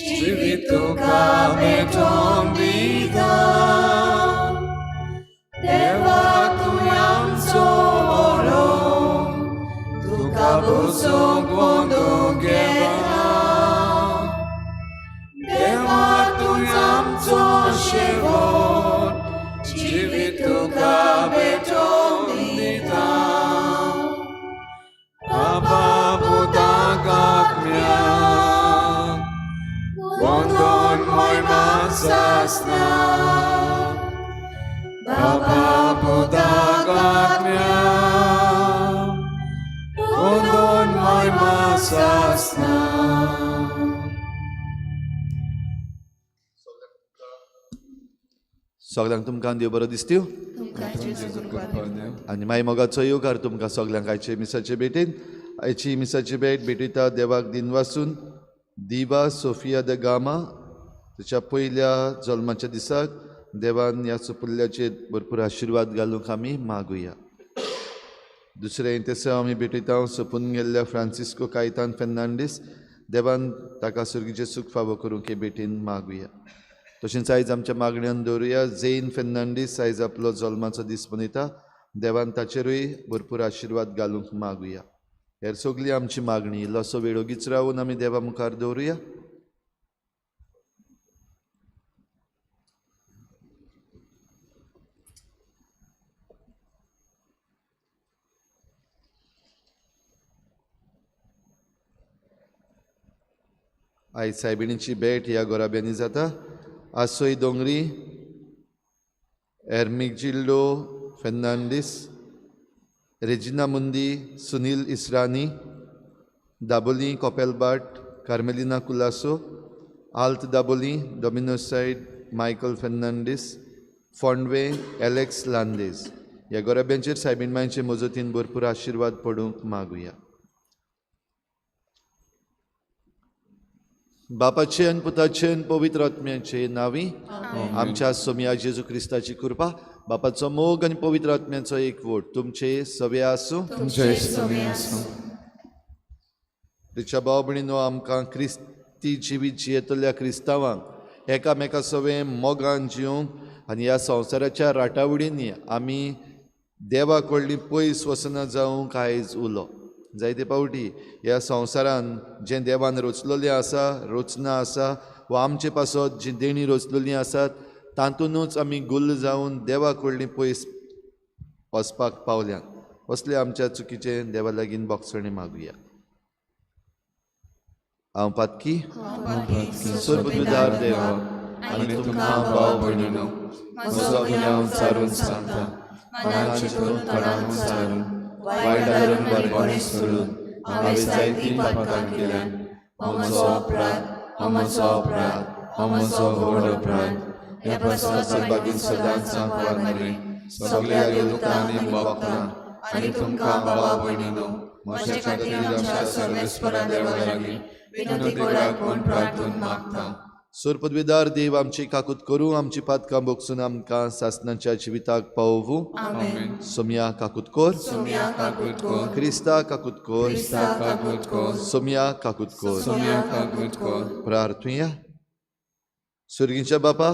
जिवीत तुका भेटोंक दिता. देवा तुवें आमचो ओरो तुका बसूंक वोंदूंक येता. देवा तुवें आमचो शेवट जिवीत तुका भेटोंक दिता. बाबा बुदाक आत्म्याक वंदन महिमा सासना. बाबा बुदाक आत्म्याक वंदन महिमा सासना. सगळ्यांक तुमकां देव बरो दिसत्यो आनी मागीर मोगाचो योगार तुमकां सगळ्यांक आयचे मिसाचे भेटेन. आयची मिसाची भेट भेटयता देवाक दिन वासून दिवा सोफिया द गामा. तिच्या पयल्या जल्माच्या दिसाक देवान ह्या सुपुल्याचेर भरपूर आशिर्वाद घालूंक आमी मागुया. दुसरें तेसो आमी भेटयता सोपून गेल्ल्या फ्रांसिस्को कायतान फेर्नांडीस. देवान ताका सुर्गीचें सूख फावो करूंक हे भेटेन मागुया. तशेंच आयज आमच्या मागण्यांत दवरुया झेन फेर्नांडीस आयज आपलो जल्माचो दीस मनयता. देवान ताचेरूय भरपूर आशिर्वाद घालूंक मागुया. हेर सगळी आमची मागणी इल्लोसो वेळ ओगीच रावून आमी देवा मुखार दवरुया. आयज सायबिणीची भेट ह्या गोराब्यांनी जाता. आसोय दोंगरी, एर्मिजिल्डो फेर्नांडीस, रेजिना मुंदी, सुनील इसरानी, दाबोली कोपेलबाट, कार्मेलिना कुलासो, आल्त दाबोली, डॉमिनोसाइड मायकल फेर्नांडीस, फोंडवे एलेक्स लांदेज. ह्या गोराब्यांचेर सायबीण मांयचे मजतीन भरपूर आशिर्वाद पडूंक मागुया. बापाचे आनी पुताचे आनी पवित्र आत्म्याचे नांवी आमच्या सोम्या जेजू क्रिस्ताची कृपा, बापाचो मोग आनी पवित्र आत्म्याचो एकवट तुमचे सवे आसूं. तिच्या भाव भयणीनो, आमकां क्रिस्ती जिवीत जियेतल्या क्रिस्तांवांक एकामेका सवे मोगान जिवंक आनी ह्या संवसाराच्या राटावडींनी आमी देवा कडलीं पयस वचना जावंक आयज उलो. जायते पावटी ह्या संवसारान जें देवान रचलेलें आसा, रचना आसा, वा आमचे पासत जीं देणी रचलेलीं आसात तातूंतूच आमी गुल्ल जावन देवा कडलीं पयस वचपाक पावल्यात. असले आमच्या चुकीचें देवा लागीं बोगसणे मागुया. हांव पातकी सोर्बुदार देवा आनी तुमकां भाव भयणीनो, म्हजो गुन्यांव चारून सांगता, मनाचें करून तोंडान चारून वायटावरून बरेपणी सोडून हांवें जायतीं पापां केल्यान. हो म्हजो अपराध, हो म्हजो अपराध, हो म्हजो व्हड अपराध. ह्या प्रस्नाचेर बागीन सदांच सांगपाक सगळ्या योद्धां आनी भक्तां आनी तुमकां भाव भयणीनो, म्हज्या खातीर आमच्या सर्वेस्परा देवा लागीं विनंती करात म्हूण प्रार्थून मागता. सोर्पदवेदार देव आमची काकूत करूं, आमची पातकां बोगसून आमकां सासणाच्या जिविताक पावोवूं. सोम्या काकूत कोर, क्रिस्ता काकूत कोर, सोम्या काकूत कोर. प्रार्थुया. सुर्गीच्या बापा,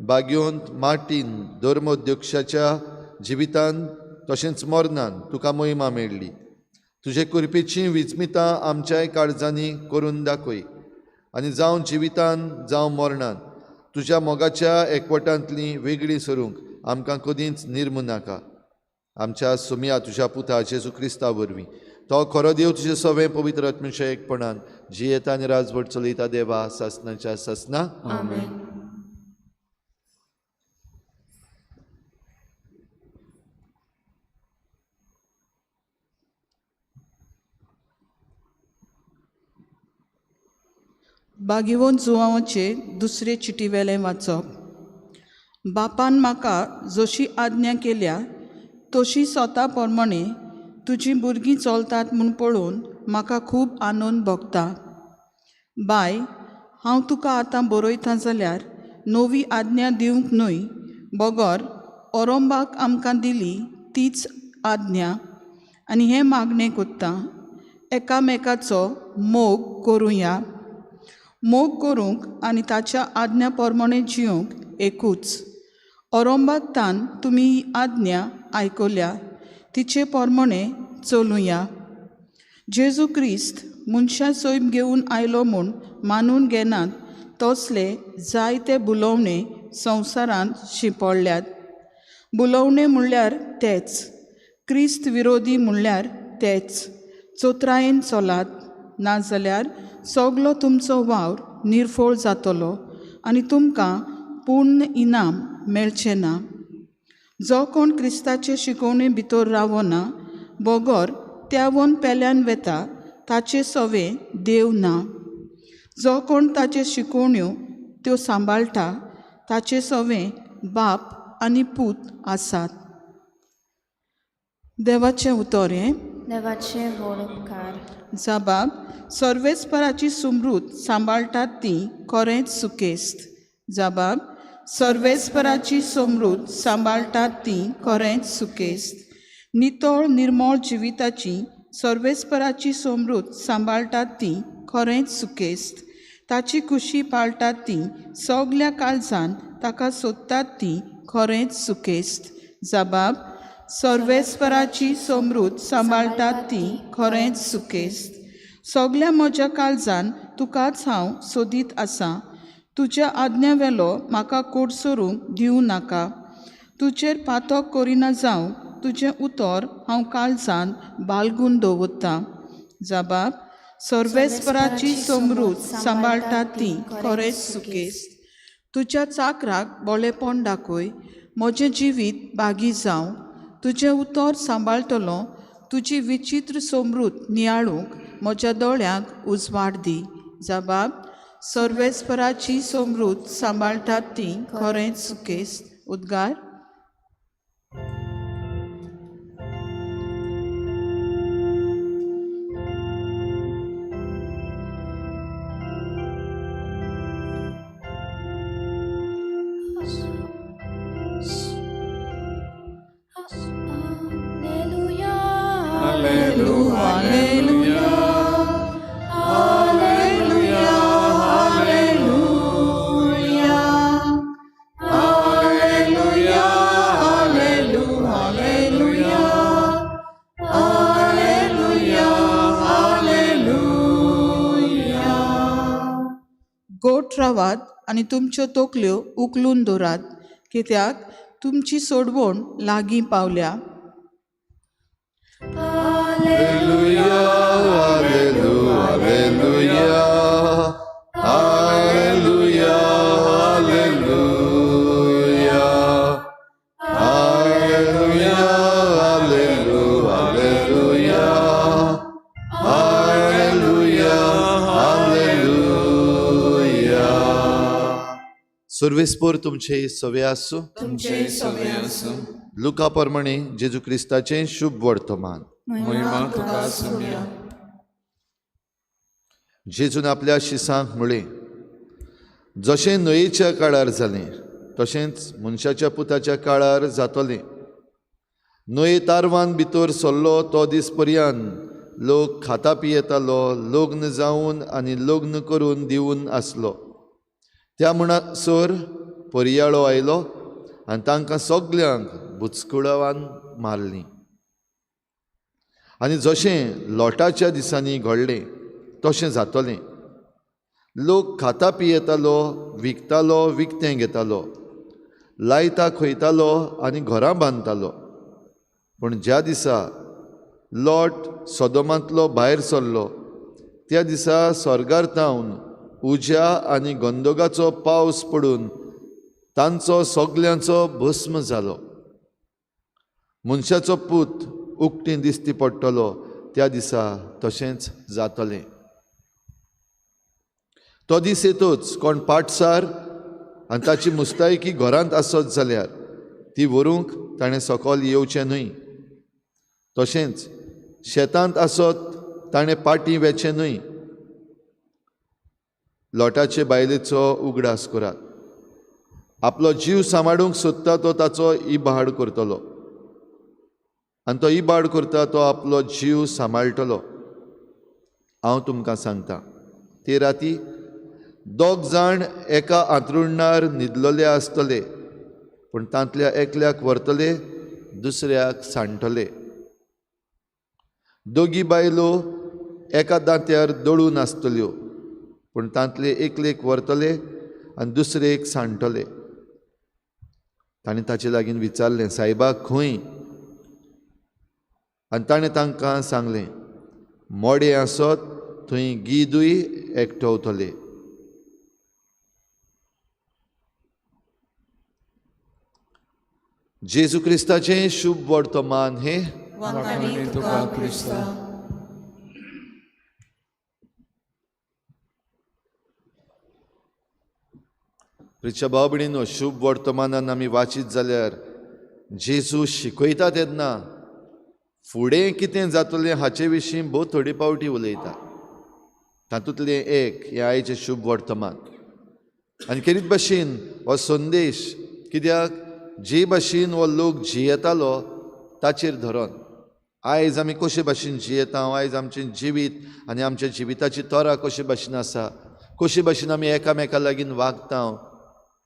बाग्योंत मार्टीन धर्मोद्योक्षाच्या जिवितान तशेंच मरणान तुका महिमा मेळ्ळी. तुजे कृपेची विस्मितां आमच्याय काळजांनी करून दाखय आनी जावं जिवितान जावं मरणान तुज्या मोगाच्या एकवटांतलीं वेगळीं सरूंक आमकां कदींच निर्मू नाका. आमच्या सोम्या तुज्या पुता जेजू क्रिस्ता वरवीं तो खरो देव तुजे सवें पवित्र आत्म्याच्या एकपणान जियेता आनी राजवट चलयता देवा सासणाच्या सासना. बागिवोन जुवांचे दुसरे चिटीवेलें वाचप. बापान म्हाका जशी आज्ञा केल्या तशी स्वता प्रमाणे तुजीं भुरगीं चलतात म्हूण पळोवन म्हाका खूब आनंद भोगता. बाय, हांव तुका आतां बरयतां जाल्यार नवी आज्ञा दिवंक न्हय, बगर ओरोंबाक आमकां दिली तीच आज्ञा आनी हें मागणें कोत्ता, एकामेकाचो मोग करुया. मोग करूंक आनी ताच्या आज्ञा प्रमाणे जिवंक एकूच. औरंगाबादान तुमी ही आज्ञा आयकल्या, तिचे प्रमाणे चलुया. जेजू क्रिस्त मनशां सोयम घेवन आयलो म्हूण मानून घेनात तसले जायते बुलोवणे संवसारांत शिंपडल्यात. बुलोवणे म्हणल्यार तेच, क्रिस्त विरोधी म्हणल्यार तेच. चोत्रायेन चलात, नाजाल्यार सगलो तुमचो वावर निर्फळ जातलो आनी तुमकां पूर्ण इनाम मेळचें ना. जो कोण क्रिस्ताचे शिकवणे भितर रावना, बोगोर त्यावन पेल्यान वेता, ताचे सवे देव ना. जो कोण ताचे शिकवण्यो त्यो सांबाळटा, ताचे सवे बाप आनी पूत आसात. देवाचें उतर हें. देवाचे व्हड उपकार. जबाब. सर्वेस्पराची समृद्ध सांबाळटात ती खरेंच सुकेस्त. जबाब. सर्वेस्पराची समृद्ध सांबाळटात ती खरेंच सुकेस्त. नितळ निर्मळ जिविताची सर्वेस्पराची समृद्ध सांबाळटात ती खरेंच सुकेस्त. ताची कुशी पाळटात ती सगल्या काळजान ताका सोदतात ती खरेंच सुकेस्त. जबाब. सर्वेस्पराची समृद्ध सांबाळटात ती खरेंच सुकेस्त. सगल्या म्हज्या काळजान तुकाच हांव सोदीत आसां. तुज्या आज्ञावेलो म्हाका कोडसरूंक दिवं नाका. तुजेर पातक करिना जावं तुजें उतर हांव काळजान बाळगून दवरतां. जबाब. सर्वेस्पराची समृद्ध सांबाळटात ती खरेंच सुकेस्त. तुज्या चाकराक बोळेपण दाखय, म्हजें जिवीत बागी जावं. तुजें उतर सांबाळटलो. तुजी विचित्र समृद्ध नियाळूंक म्हज्या दोळ्यांक उजवाड दी. जबाब. सर्वेस्पराची समृद्ध सांबाळटात ती खरेंच सुकेस्त. उद्गार. Alleluia. Alleluia. Alleluia. Alleluia. Alleluia. Alleluia. Alleluia. Alleluia. गोठ रावात आनी तुमच्यो तोकल्यो उखलून दवरात, कित्याक तुमची सोडवण लागीं पावल्या. Alleluia, Alleluia, Alleluia, Alleluia, Alleluia, Alleluia, Alleluia, Alleluia, Alleluia. सर्वेस्पर तुमचे सवे आसूं. तुमचे सवे आसूं. लुका प्रमाणे जेजू क्रिस्ताचें शुभ वर्तमान. महिमा तुका सुम्या. जेजून आपल्या शिसांक म्हळें, जशें न्हंयेच्या काळार जालें तशेंच मनशाच्या पुताच्या काळार जातलें. न्हंये तारवान भितर सरलो तो दीस पर्यंत लोक खाता पियेतालो, लग्न जावन आनी लग्न करून दिवन आसलो. त्या म्हणसर पर्याळो आयलो आनी तांकां सगल्यांक बुचकुळावान मारलीं. आनी जशें लोटाच्या दिसांनी घडलें तशें जातलें. लोक खाता पियेतालो, विकतालो, विकतें घेतालो, लायता खंयतालो आनी घरां बांदतालो. पूण ज्या दिसा लोट सदोमांतलो भायर सरलो, त्या दिसा स्वर्गांतावन उज्या आनी गंदोगाचो पावस पडून तांचो सगल्यांचो भस्म जालो. मनशाचो पूत उक्तीं दिसती पडटलो, त्या दिसा तशेंच जातलें. तो दीस येतोच कोण पाटसार आनी ताची मुस्तायकी घरांत आसत जाल्यार ती व्हरूंक ताणें सकयल येवचें न्हय. तशेंच शेतांत आसत ताणें पाटी वेचें न्हय. लोटाचे बायलेचो उगडास करात. आपलो जीव सांबाळूंक सोदता तो ताचो इबाड करतलो, आनी तो इबाड करता तो आपलो जीव सांबाळटलो. हांव तुमकां सांगतां, ते राती दोग जाण एका अंथरुणार न्हिदलोले आसतले, पूण तांतल्या एकल्याक व्हरतले, दुसऱ्याक सांडटले. दोगी बायलो एका दांत्यार दळून आसतल्यो, पूण तांतले एकलेक व्हरतले आनी दुसरेक सांडटले. ताणें ताचे लागीं विचारलें, सायबा खंय? आनी ताणें तांकां सांगलें, मोडे आसत थंय गीदूय एकठवतले. जेजू क्रिस्ताचें शुभ वर्तमान हे वंदनी तुका क्रिस्ता. प्रिच्या भाव भयणीनो, शुभ वर्तमानान आमी वाचीत जाल्यार जेजू शिकयता तेन्ना फुडें कितें जातलें हाचे विशीं भोव थोडी पावटी उलयता. तातूंतलें एक हें आयचें शुभ वर्तमान. आनी खेरीत भाशेन हो संदेश कित्याक जे भाशेन हो लोक जियेतालो ताचेर धरून आयज आमी कशे भाशेन जियेता, आयज आमचें जिवीत आनी आमच्या जिविताची तोरा कशे भाशेन आसा, कशे भाशेन आमी एकामेका लागीं वागता,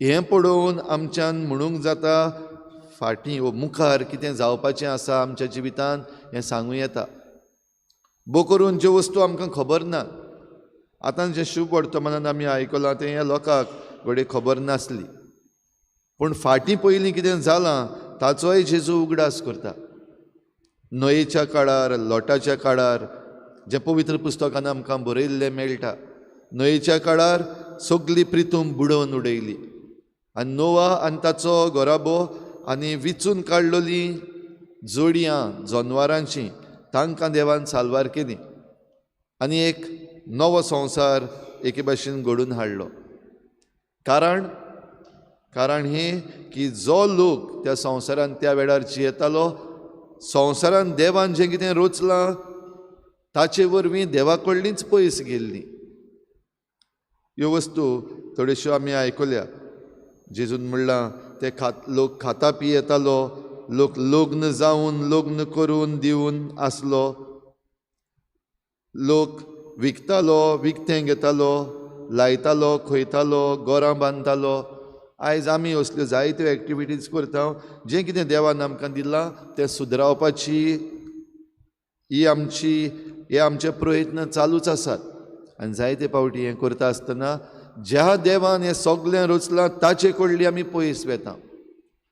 हें पळोवन आमच्यान म्हणूंक जाता फाटीं वो मुखार कितें जावपाचें आसा आमच्या जिवितान हें सांगूं येता. भोव करून ज्यो वस्तू आमकां खबर ना, आतां जें शुभ वर्तमानान आमी आयकलां तें ह्या लोकांक घडये खबर नासली, पूण फाटीं पयलीं कितें जालां ताचोय जेजू उगडास करता. नोयेच्या काळार, लोटाच्या काळार जें पवित्र पुस्तकान आमकां बरयल्लें मेळटा, नोयेच्या काळार सगली प्रितूम बुडोवन उडयली आनी नोवा आनी ताचो घोराबो आनी विचून काडलेलीं जोडयां जनवारांची तांकां देवान साल्वार केली आनी एक नवो संवसार एके भाशेन घडोवन हाडलो. कारण हें की जो लोक त्या संवसारान त्या वेळार जियेतालो, संवसारान देवान जें कितें रचलां ताचे वरवीं देवा कडलींच पयस गेल्लीं. ह्यो वस्तू थोड्योश्यो आमी आयकल्या. जेजून म्हणलां ते लोक खाता पियेतालो, लोक लग्न जावन लग्न करून दिवन आसलो, लोक विकतालो, विकतें घेतालो, लायतालो, खंयतालो, गोरां बांदतालो. आयज आमी असल्यो जायत्यो एक्टिविटीज करता. जें कितें देवान आमकां दिलां तें सुदरावपाची हे आमचे प्रयत्न चालूच आसात. आनी जायते पावटी हें करता आसतना ज्या देवान हें सगळें रचलां ताचे कडली आमी पयस वेता.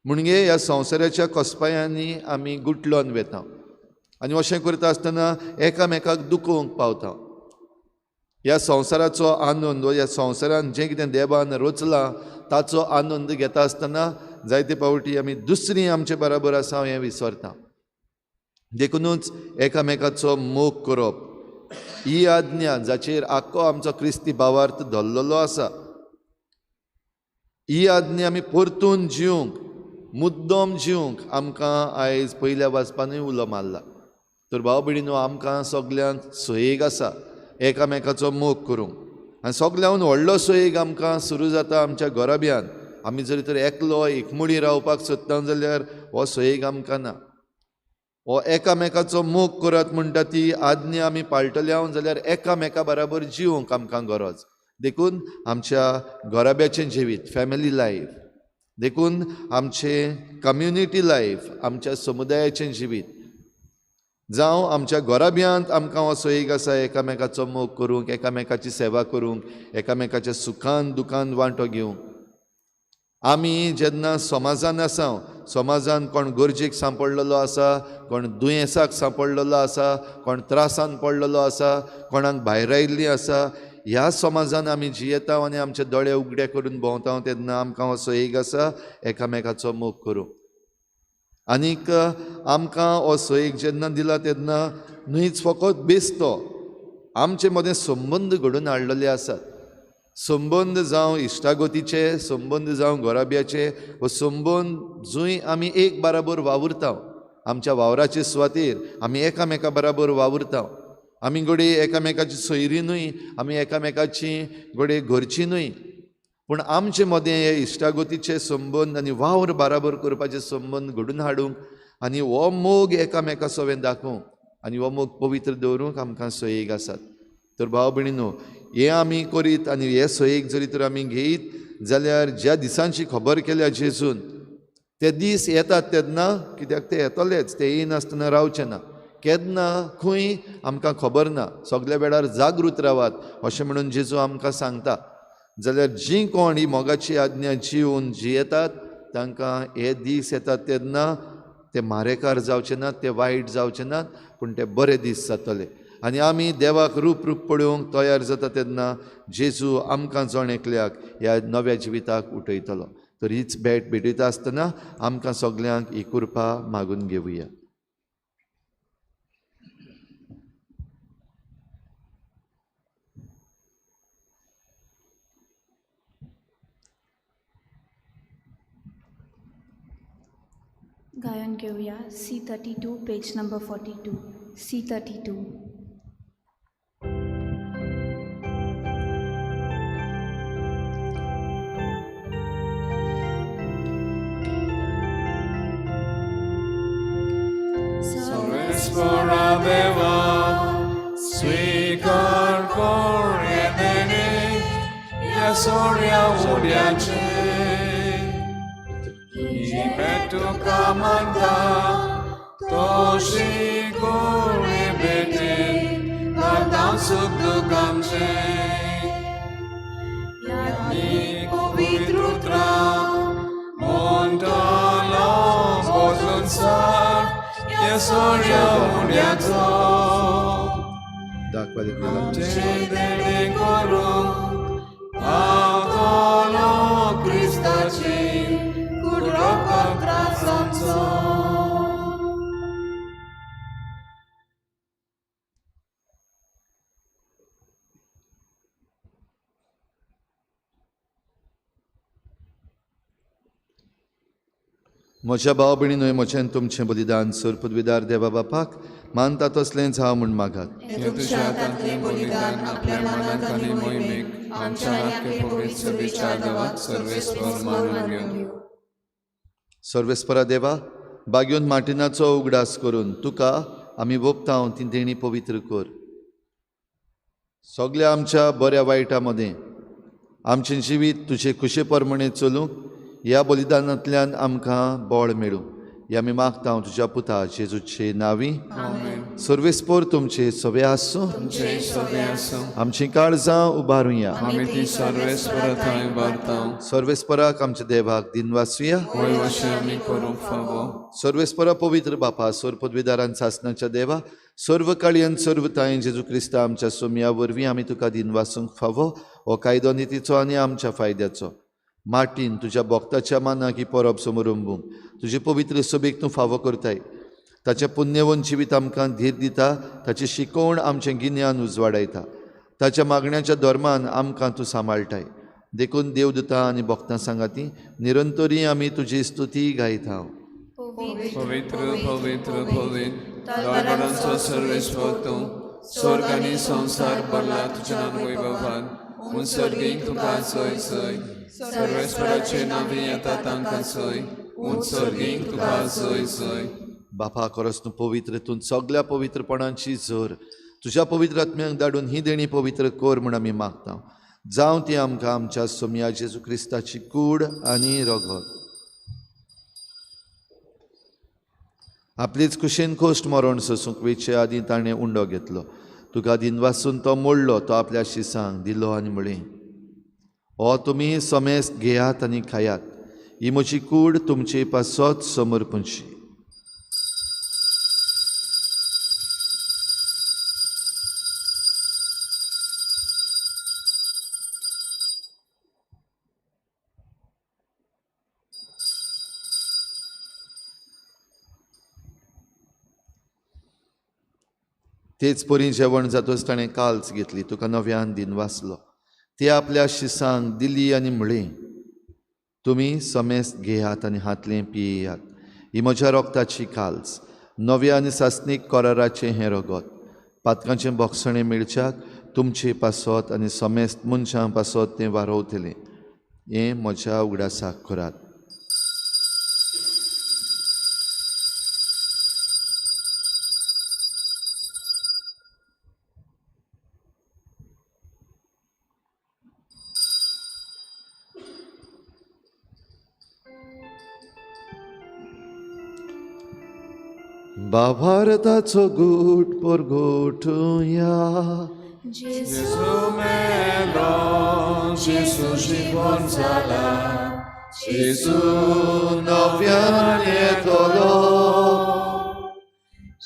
म्हणजे ह्या संवसाराच्या कोसपायांनी आमी गुटलोन वेता आनी अशें करता आसतना एकामेकाक दुखोवंक पावता. ह्या संवसाराचो आनंद वा ह्या संवसारान जें कितें देवान रचलां ताचो आनंद घेता आसतना जायते पावटी आमी दुसरीं आमचे बराबर आसा हें विसरता. देखूनच एकामेकाचो मोग करप ही आज्ञा जाचेर आख्खो आमचो क्रिस्ती भावार्थ धरलेलो आसा. ही आज्ञा आमी परतून जिवंक, मुद्दम जिवंक आमकां आयज पयल्या वाचपानूय उलो मारला. तर भाव भयणीनो, आमकां सगल्यांक सयेग आसा एकामेकाचो मोग करूंक. आनी सगळ्यान व्हडलो सयेग आमकां सुरू जाता आमच्या घोराब्यान. आमी जरी तर एकलो एकमुडी रावपाक सोदता जाल्यार हो सयेग आमकां ना. हो एकामेकाचो मोग करत म्हणटा ती आज्ञा आमी पाळटले जाल्यार एकामेका बराबर जिवंक आमकां गरज. देखून आमच्या घोराब्याचें जिवीत, फॅमिली लायफ, देखून आमचें कम्युनिटी लायफ, आमच्या समुदायाचें जिवीत जावं आमच्या घोराब्यांत आमकां हो सयेग आसा एकामेकाचो मोग करूंक, एकामेकाची सेवा करूंक, एकामेकाच्या सुखान दुखान वांटो घेवंक. आमी जेन्ना समाजान आसा, समाजान कोण गरजेक सांपडलेलो आसा, कोण दुयेंसाक सांपडलेलो आसा, कोण त्रासान पडलेलो आसा, कोणाक भायर आयिल्लीं आसा, ह्या समाजान आमी जियेता आनी आमचे दोळे उगडे करून भोंवता तेन्ना आमकां हो सयेग आसा एकामेकाचो मोग करूंक. आनीक आमकां हो सयेग जेन्ना दिला तेन्ना न्हयच फकत बेस्तो, आमचे मदें संबंद घडोवन हाडलेले आसात. संबंद जावं इश्टागतीचे, संबंद जावं घोराब्याचे, हो संबंद जंय आमी एक बराबर वावुरता, आमच्या वावराचे सुवातेर आमी एकामेका बराबर वावुरता, आमी घडये एकामेकाची सोयरी न्हय, आमी एकामेकाची घडये घरची न्हय, पूण आमचे मदें हे इश्टागतीचे संबंद आनी वावर बराबर करपाचे संबंद घडोवन हाडूंक आनी हो मोग एकामेका सवें दाखोवंक आनी हो मोग पवित्र दवरूंक आमकां सयेग आसात. तर भाव भयणीनो, हे आमी करीत आनी हे सयेक जरी तर आमी घेयत जाल्यार ज्या दिसांची खबर केल्या जेजून ते दीस येतात तेन्ना, कित्याक ते येतलेच, ते येयनासतना रावचे ना. केन्ना खंय आमकां खबर ना, सगल्या वेळार जागृत रावात अशें म्हणून जेजू आमकां सांगता. जाल्यार जीं कोण ही मोगाची आज्ञा जिवन जियेतात तांकां हे दीस येतात तेन्ना ते मारेकार जावचे नात, ते वायट जावचे नात, पूण ते बरे दीस जातले. आनी आमी देवाक रूप पळोवंक तयार जाता तेन्ना जेजू आमकां जण एकल्याक ह्या नव्या जिविताक उठयतलो. तर हीच भेट भेटयता आसतना आमकां सगल्यांक ही कृपा मागून घेवया. गायन घेऊया C32 पेज नंबर 42. C32. सर्वेश्वरा देवा स्वीकार कर येदेने या सोर्या उड्याचे ही बेटुका मानता तोशी कोणी बेटे दादां सुख दुखांचे यानी पवित्रुत्रा मोंटलो बोजून सार या सोर्या उड्याचो दाखवाले देणे करूंक पावतलो क्रिस्ताची कुडको त्रासांचो. म्हज्या भाव भयणीनोय, म्हजें तुमचें बलिदान सर पदवीदार देवा बापाक मानता तसलेंच हांव म्हूण मागात. हे तुझ्या हातांतले बलिदान आपल्या मनांत आनी मोहिमेक आमच्या नाटके पवित्र सभेच्या देवाक सर्वेस्वर मानून घेवं. सर्वेस्परा देवा, बागेवन मार्टिनाचो उगडास करून तुका आमी भोगतांव ती देणी पवित्र कर. सगल्या आमच्या बऱ्या वायटा मदें आमचें जिवीत तुजे खुशे प्रमाणे चलूंक ह्या बलिदानांतल्यान आमकां बळ मेळूं. हे आमी मागतांव तुज्या पुता जेजूचे नांवी. सर्वेस्पर तुमचे सवे आसूं. तुमचे सवे आसूं. आमची काळजां उबारुया. आमी ती सर्वेस्वर थंय भरतांव. सर्वेस्पराक आमच्या देवाक दिनवासुया. होय अशें आमी करूंक फावो. सर्वेस्परा पवित्र बापा, सर पदवीदारान सासणाच्या देवा, सर्व काळयेन सर्व ताय जेजू क्रिस्ता आमच्या सोम्या वरवीं आमी तुका दिनवासूंक फावो. हो कायदो नितीचो आनी आमच्या फायद्याचो. मार्टीन तुज्या भक्ताच्या मानाक ही परब समारंभूंक तुजे पवित्र सभेक तूं फावो करताय. ताचें पुण्यवन जिवीत आमकां धीर दिता. ताची शिकवण आमचें गिन्यान उजवाडायता. ताच्या मागण्याच्या धर्मान आमकां तूं सांबाळटाय. देखून देवदूतां आनी भक्तां सांगाती निरंतरी आमी तुजी स्तुती गायता. पवित्र पवित्र पवित्र दागडांचो सर्वेस्वर तूं स्वर्ग आनी संसार भरला तुज्या वैभवान. उत्सर्गीक तुका सय सय सर्वेस्वराचे नांवी येता तांकां सय. उत्सर्गीक तुका सय सय. बापा खरोच तूं पवित्र, तूं सगल्या पवित्रपणांची झर तुज्या पवित्र आत्म्याक धाडून ही देणी पवित्र कर म्हूण आमी मागता. जावं ती आमकां आमच्या सोम्या जेजू क्रिस्ताची कूड आनी रगत. आपलीच कुशेन खोश्ट मरण सोसूंक वेचे आदीं ताणें उंडो घेतलो. तुका दिनवासून तो मोडलो. तो आपल्या शिसांक दिलो आनी म्हळें, हो तुमी समेस्त घेयात आनी खायात. ही म्हजी कूड तुमचे पासत समर्पणची. तेच परी जेवण जातच ताणें काल्स घेतली. तुका नव्यान दिनवासलो. ती आपल्या शिसांक दिली आनी म्हळें, तुमी समेस्त घेयात आनी हातलें पियेयात. ही म्हज्या रोगताची काल्स, नव्या आनी सासणीक कराराचें हें रगत. पातकांचें भोगसणें मेळच्याक तुमचे पासत आनी समेस्त मनशां पासत तें वारोवतलें. हें म्हज्या उगडासाक करात. भावार्थाचो घोट परगोटुया. Jesu melo, Jesu żywot zala, Jesu nowyan येतलो.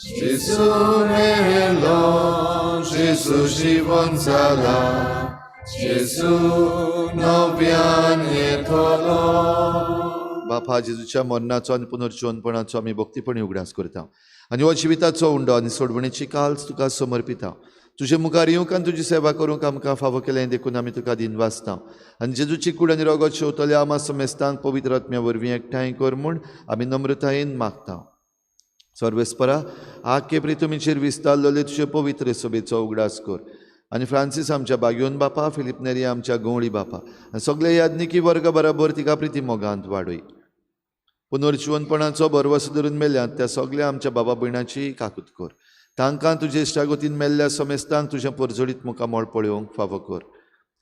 Jesu melo, Jesu जीवन जाला. Jesu nowyan येतलो. बापा जेजूच्या मरणाचो आनी पुनर्जीवनपणाचो आमी भक्तीपणी उगडास करता आनी हो जिविताचो उंडो आनी सोडवणेची काल्स तुका समर्पिता. तुजे मुखार येवंक आनी तुजी सेवा करूंक आमकां फावो केलें देखून आमी तुका दिनवासता आनी जेजूची कूड आनी रोगत शेवतल्या आमा समेस्तांक पवित्र आत्म्या वरवीं एकठांय कर म्हूण आमी नम्रतायेन मागता. सर्वेस्परा आख्खे प्रितुमीचेर विस्तारलेले तुजे पवित्र सभेचो उगडास कर आनी फ्रांसीस आमच्या बागयोन बापा, फिलिप नेरी आमच्या गवळी बापा आनी सगळे याज्ञिकी वर्ग बरोबर तिका प्रिती मोगांत वाडय. पुनर्जीवनपणाचो बरवसो धरून मेल्यांत त्या सगळ्या आमच्या बाबा भयणाची काकूत कर. तांकां तुजे इश्टागतीन मेल्ल्या समेस्तांक तुज्या परजोडीत मुखामोळ पळोवंक फावो कर.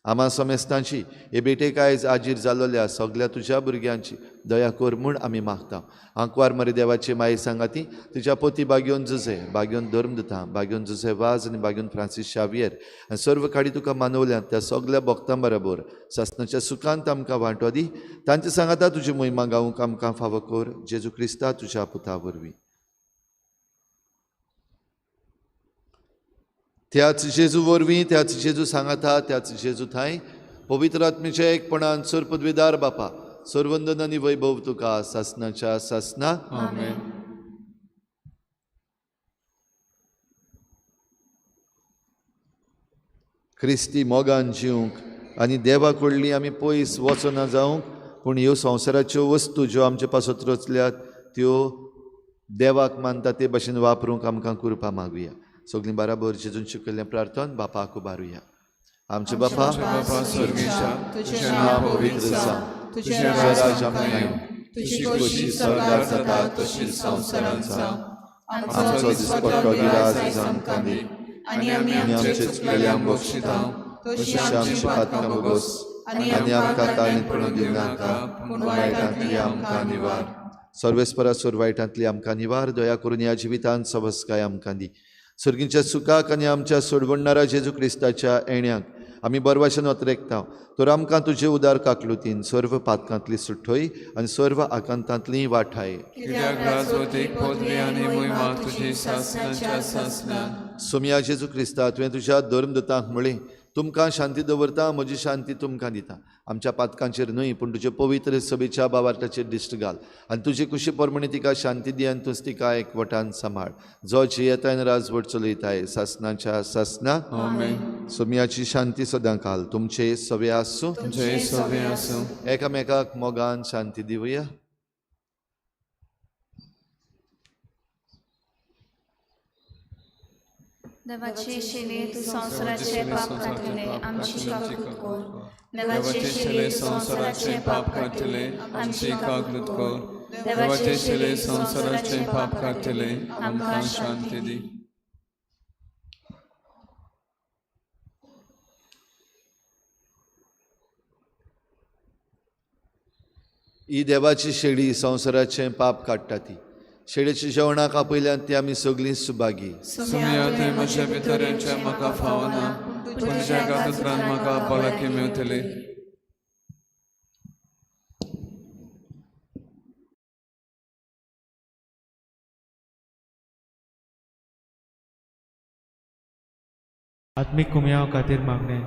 आमा समेस्तांची हे बेटेक आयज आजीर जाल्ल्या सगळ्या तुज्या भुरग्यांची दया कर म्हूण आमी मागता. आंकवार मरे देवाची माई सांगाती तुज्या पोती बागयोन जुजे, बागयोन धर्मदुतां, बागयोन जुजे वाज आनी बागयोन फ्रांसीस शावियर आनी सर्व काडी तुका मानवल्यांत त्या सगळ्या भक्तां बरोबर सासणाच्या सुखांत आमकां वांटो दी. तांचे सांगाता तुजी महिमा गावूंक आमकां फावो कर. जेजू क्रिस्ता तुज्या पुता वरवीं. त्याच जेजू वरवीं, त्याच जेजू सांगाता, त्याच जेजू थंय पवित्र आत्मेच्या एकपणान सर पदवीदार बापा सर्वंदन आनी वैभव तुका सासणाच्या सासना. Amen. क्रिस्ती मोगान जिवंक आनी देवा कडली आमी पयस वचना जावंक पूण ह्यो संवसाराच्यो वस्तू ज्यो आमचे पासत रचल्यात त्यो देवाक मानता ते भाशेन वापरूंक आमकां कृपा मागुया. सगळीं बराबर जेजून शिकयल्लें प्रार्थन बापाक उबारुया. आमचे बापा स्वर्गीचा तुझें नांव पवित्र जावं, तुझें राज आमकां येवं, तुझी खुशी स्वर्गार जाता तशी संवसारांत जावं. आमचो दिसपट्टो गिराज आज आमकां दी आनी आमी आमचे चुकलेल्यांक बक्षिता तशी आमची पातकां बगोस आनी आमकां ताळीत पडूंक दिवं नाका पूण वायटांतली आमकां निवार. सर्वेस्परा सोर वायटांतली आमकां निवार. दया करून ह्या जिवितांत सबस्काय आमकां दी. सर्गीच्या सुखाक आनी आमच्या सोडवणारा जेजू क्रिस्ताच्या येण्याक आमी बरवाशेन वतरेकता. तर आमकां तुजे उदार काकलुतीन सर्व पातकांतली सुट्टोय आनी सर्व आकांतांतली वाठाय. कित्याक राजवटीक पदवी आनी महिमा तुजी सासणाच्या सासणान. सोम्या जेजू क्रिस्ता तुवें तुज्या धर्मदूतांक म्हळें तुमकां शांती दवरता, म्हजी शांती तुमकां दिता. आमच्या पातकांचेर न्हय पूण तुजे पवित्र सभेच्या बाबार्टाचेर दिश्ट घाल आनी तुजी खुशी परमणी तिका शांती दी आनी तुज तिका एकवटान सांबाळ. जो जियेताय राजवट चलयताय सासणाच्या सासना. Amen. सोम्याची शांती सदां घाल. तुमचे सवे आसूं, तुमचे सवे आसूं. एकामेकाक मोगान शांती दिवया. देवाचे शिले तू संसाराचे पाप काढले आमची काकूत कर. देवाचे शिले संसाराचे पाप काढले आमची काकूत कर. देवाचे शिले संसाराचे पाप काढले आमकां शांती दी. ही देवाची शेळी संसाराचें पाप काडटा ती. शेळेच्या जेवणाक आपयल्यान ती आमी सगळीं सुभागी. सुम्या थंय म्हज्या भितऱ्यांचे म्हाका फावना पूण तुज्या कातरान म्हाका भलायकी मेवतली. आत्मिक कुमयाव खातीर मागणे.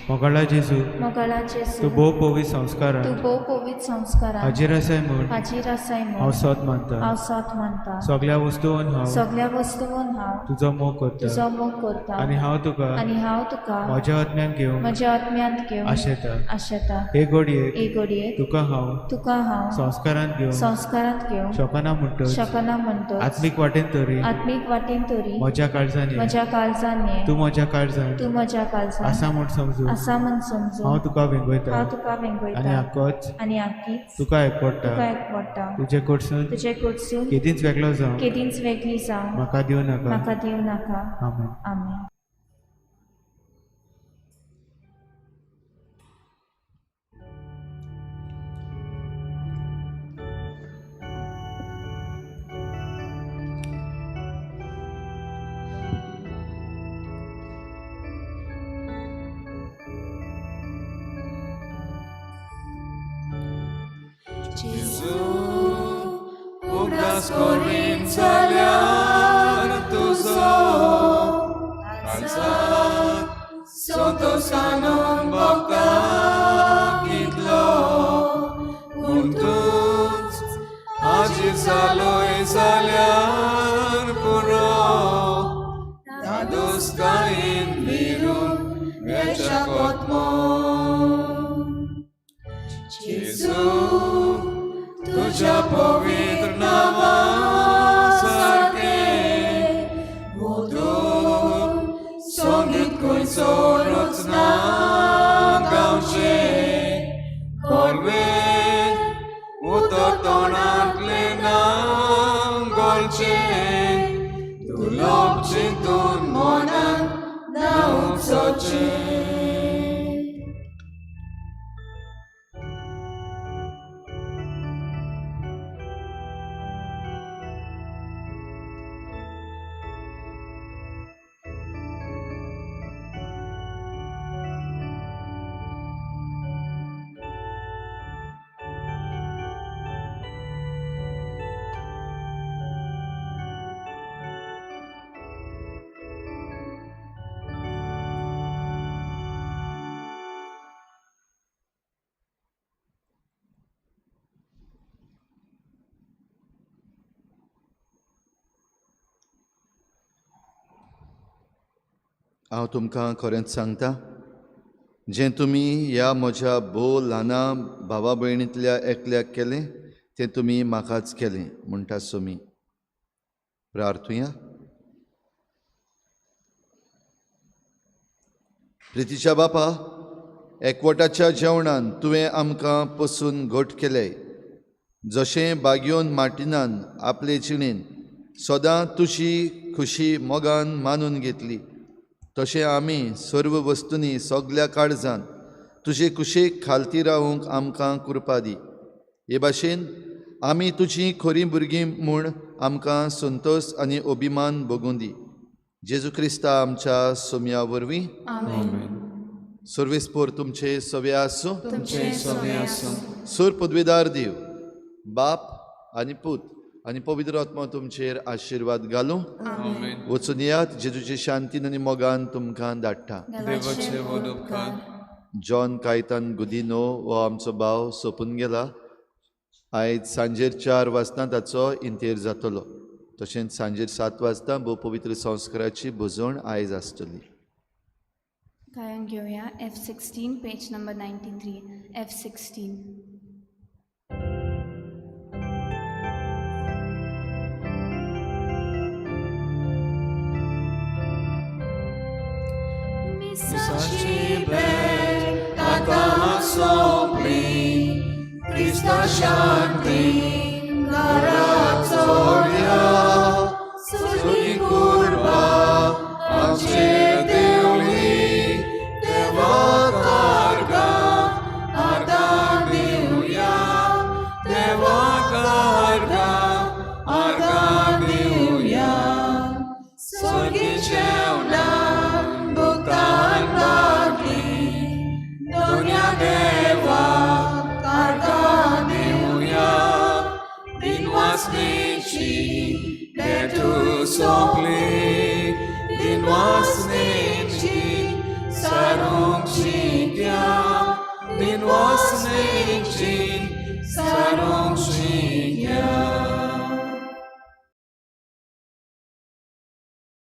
मोगाळा जेजू मोगाळा तूं जेजू भोव पवित संस्कारान तू भोव पवित्र संस्कारान हाजीर आसाय म्हूण हाजीर आसाय हांव म्हूण सोत मानता. हांव साथ मानता. सगळ्या वस्तूंवन हांव सगळ्या वस्तूंवन हांव तुजो मोग करता तुजो मोग करता आनी हांव तुका आनी हांव तुका म्हज्या आत्म्यान घेवंक म्हज्या आत्म्यांत घेवन आशेता. आशेता. हे घडयेक एक घडयेक तुका हांव तुका हांव संस्कारान घेवंक संस्कारांत घेवन शकना म्हणटच शकना म्हणटच आत्मीक वाटेन तरी आत्मीक वाटेन तरी म्हज्या काळजान ये. म्हज्या काळजान ये. तूं म्हज्या काळजान तूं म्हज्या काळजान आसा म्हूण समजून आसा म्हूण समजून हांव तुका वेंगयता हांव तुका आनी वेंगयता आख्खोच आनी आख्खीच तुका एकवडटा. तुका एकवडटा. तुजे कडसून तुजे कडसून केदींच वेगळो जावं केदींच वेगळी जावं म्हाका दिवं नाका. म्हाका दिवं नाका. आमेन. आमेन. Jesu, ugrass corin zagliar tuzo, alzat, sotos anon bocca kitlo, untuts, agit zaloi zagliar puro, dadus kain virun, vechakotmo. Jesu, तुझ्या पवित्र नावासारखे मधुर संगीत खंयचो रचना गावचे कोल्वे उतर तोंडांतले नांव गोलचे तुलोप चिंतून मनान नांव उपसोचे. हांव तुमकां खरेंच सांगता, जें तुमी ह्या म्हज्या भोव ल्हाना भावा भयणींतल्या एकल्याक केलें तें तुमी म्हाकाच केलें म्हणटा सोमी. प्रार्थुया. प्रितीच्या बापा, एकवटाच्या जेवणान तुवें आमकां पसून घट केले. जशें बागयोन मार्टिनान आपले जिणेन सदां तुजी खुशी मोगान मानून घेतली, तशें आमी सर्व वस्तूंनी सगल्या काळजान तुजे कुशेक खालती रावूंक आमकां कृपा दी. हे भाशेन आमी तुजीं खरीं भुरगीं म्हूण आमकां संतोश आनी अभिमान भोगूं दी. जेजू क्रिस्ता आमच्या सोम्या वरवीं. सर्वेस्पोर तुमचे सवे आसूं. सुर पदवीदार देव, बाप आनी पूत आनी पवित्र आत्मा तुमचेर आशिर्वाद घालूं. वचून यात, जेजूचे शांतीन आनी मोगान तुमकां धाडटा. देवाचे वड उपकार. जॉन कायतान गुदिनो हो आमचो भाव सोंपून गेला. आयज सांजेर 4 वाजता ताचो इंतेर जातलो. तशेंच सांजेर 7 वाजता भोव पवित्र संस्काराची भुजवण आयज आसतली. गायन घेऊया F16 page number 93. F16. Misaci bet आता सोंपली, क्रिस्ता शांती घरात सोडया. सुगी कुर्बा आमचे देवली, देवा कारगा आता देऊया. देवा कारगा आर्गा देऊया. स्वर्गी जेवणान भुतान लागली, दोन्या देवा कारगा देऊया. दिनवासनेची भेटू सोंपली, दिनवासनेची सारूंक शिक्या. दिनवासनेची सारूंक